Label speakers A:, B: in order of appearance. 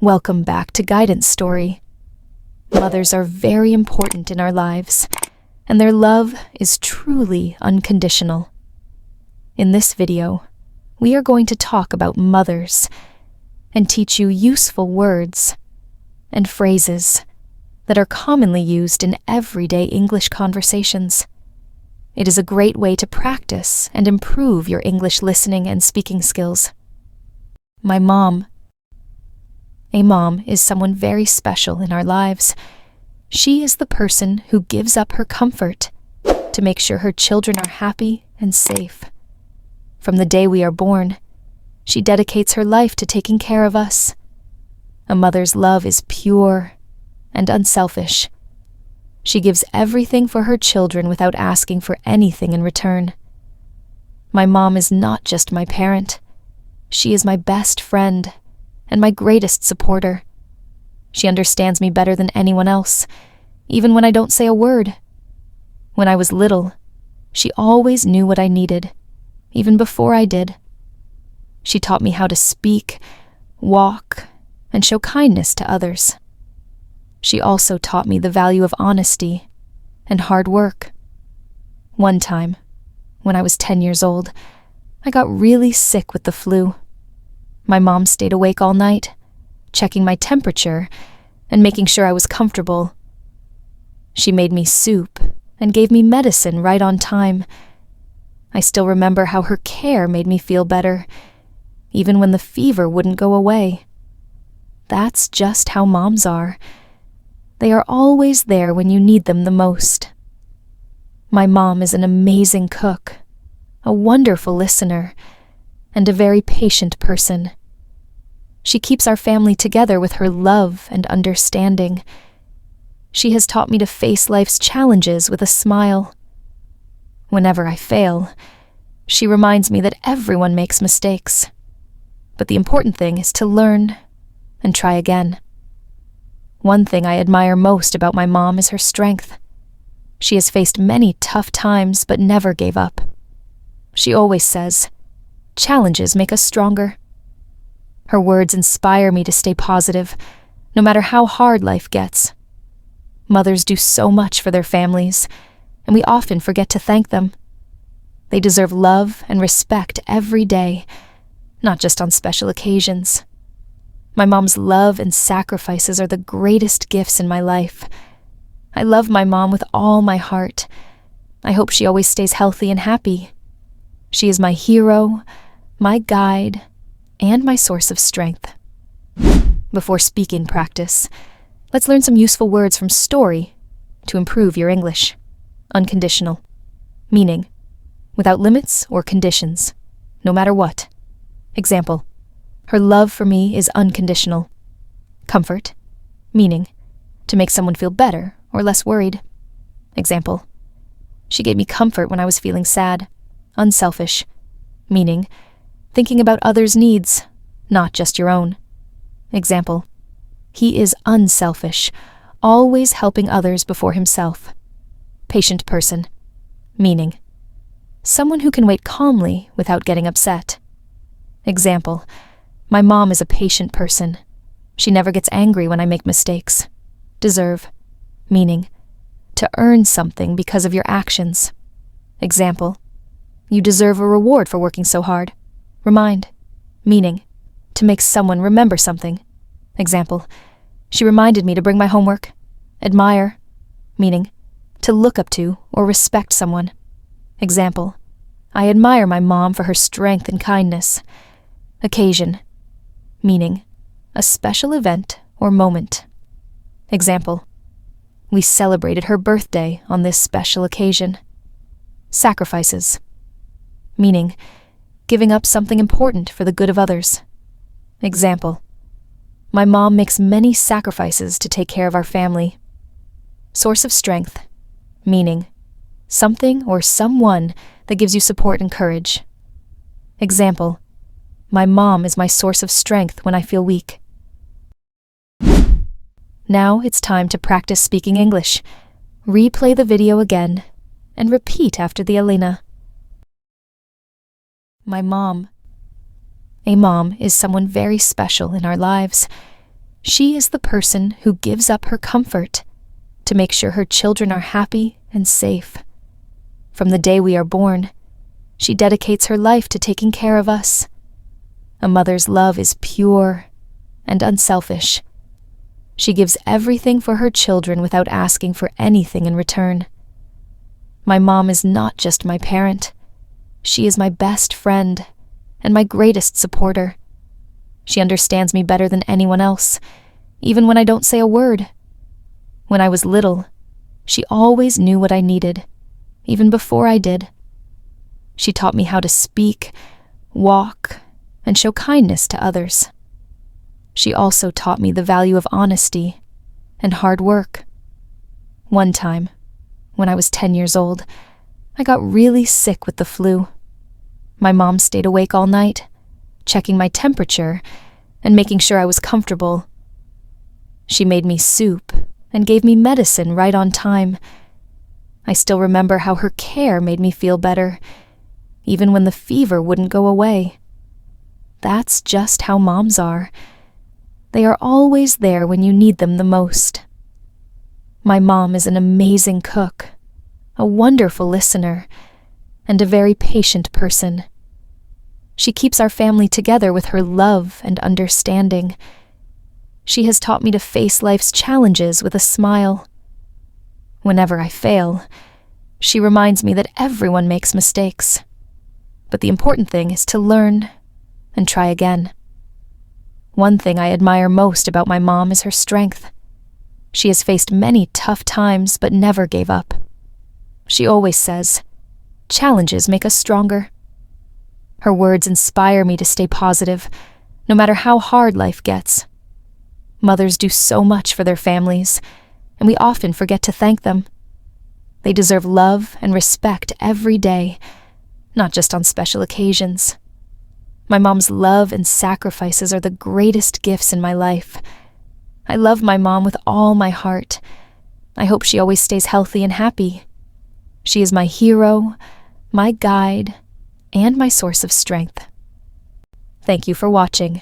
A: Welcome back to Guidance Story. Mothers are very important in our lives, and their love is truly unconditional. In this video, we are going to talk about mothers and teach you useful words and phrases that are commonly used in everyday English conversations. It is a great way to practice and improve your English listening and speaking skills. My mom. A mom is someone very special in our lives. She is the person who gives up her comfort to make sure her children are happy and safe. From the day we are born, she dedicates her life to taking care of us. A mother's love is pure and unselfish. She gives everything for her children without asking for anything in return. My mom is not just my parent. She is my best friend and my greatest supporter. She understands me better than anyone else, even when I don't say a word. When I was little, she always knew what I needed, even before I did. She taught me how to speak, walk, and show kindness to others. She also taught me the value of honesty and hard work. One time, when I was 10 years old, I got really sick with the flu. My mom stayed awake all night, checking my temperature and making sure I was comfortable. She made me soup and gave me medicine right on time. I still remember how her care made me feel better, even when the fever wouldn't go away. That's just how moms are. They are always there when you need them the most. My mom is an amazing cook, a wonderful listener, and a very patient person. She keeps our family together with her love and understanding. She has taught me to face life's challenges with a smile. Whenever I fail, she reminds me that everyone makes mistakes. But the important thing is to learn and try again. One thing I admire most about my mom is her strength. She has faced many tough times but never gave up. She always says, "Challenges make us stronger." Her words inspire me to stay positive, no matter how hard life gets. Mothers do so much for their families, and we often forget to thank them. They deserve love and respect every day, not just on special occasions. My mom's love and sacrifices are the greatest gifts in my life. I love my mom with all my heart. I hope she always stays healthy and happy. She is my hero, my guide, and my source of strength. Before speaking practice, let's learn some useful words from story to improve your English. Unconditional. Meaning, without limits or conditions, no matter what. Example, her love for me is unconditional. Comfort. Meaning, to make someone feel better or less worried. Example, she gave me comfort when I was feeling sad. Unselfish. Meaning, thinking about others' needs, not just your own. Example, he is unselfish, always helping others before himself. Patient person. Meaning, someone who can wait calmly without getting upset. Example, my mom is a patient person. She never gets angry when I make mistakes. Deserve. Meaning, to earn something because of your actions. Example, you deserve a reward for working so hard. Remind. Meaning, to make someone remember something. Example, she reminded me to bring my homework. Admire. Meaning, to look up to or respect someone. Example, I admire my mom for her strength and kindness. Occasion. Meaning, a special event or moment. Example, we celebrated her birthday on this special occasion. Sacrifices. Meaning, giving up something important for the good of others. Example, my mom makes many sacrifices to take care of our family. Source of strength. Meaning, something or someone that gives you support and courage. Example, my mom is my source of strength when I feel weak. Now it's time to practice speaking English. Replay the video again and repeat after the Elena. My mom. A mom is someone very special in our lives. She is the person who gives up her comfort to make sure her children are happy and safe. From the day we are born, she dedicates her life to taking care of us. A mother's love is pure and unselfish. She gives everything for her children without asking for anything in return. My mom is not just my parent. She is my best friend and my greatest supporter. She understands me better than anyone else, even when I don't say a word. When I was little, she always knew what I needed, even before I did. She taught me how to speak, walk, and show kindness to others. She also taught me the value of honesty and hard work. One time, when I was 10 years old, I got really sick with the flu. My mom stayed awake all night, checking my temperature and making sure I was comfortable. She made me soup and gave me medicine right on time. I still remember how her care made me feel better, even when the fever wouldn't go away. That's just how moms are. They are always there when you need them the most. My mom is an amazing cook, a wonderful listener, and a very patient person. She keeps our family together with her love and understanding. She has taught me to face life's challenges with a smile. Whenever I fail, she reminds me that everyone makes mistakes. But the important thing is to learn and try again. One thing I admire most about my mom is her strength. She has faced many tough times but never gave up. She always says, "Challenges make us stronger." Her words inspire me to stay positive, no matter how hard life gets. Mothers do so much for their families, and we often forget to thank them. They deserve love and respect every day, not just on special occasions. My mom's love and sacrifices are the greatest gifts in my life. I love my mom with all my heart. I hope she always stays healthy and happy. She is my hero, my guide, and my source of strength. Thank you for watching.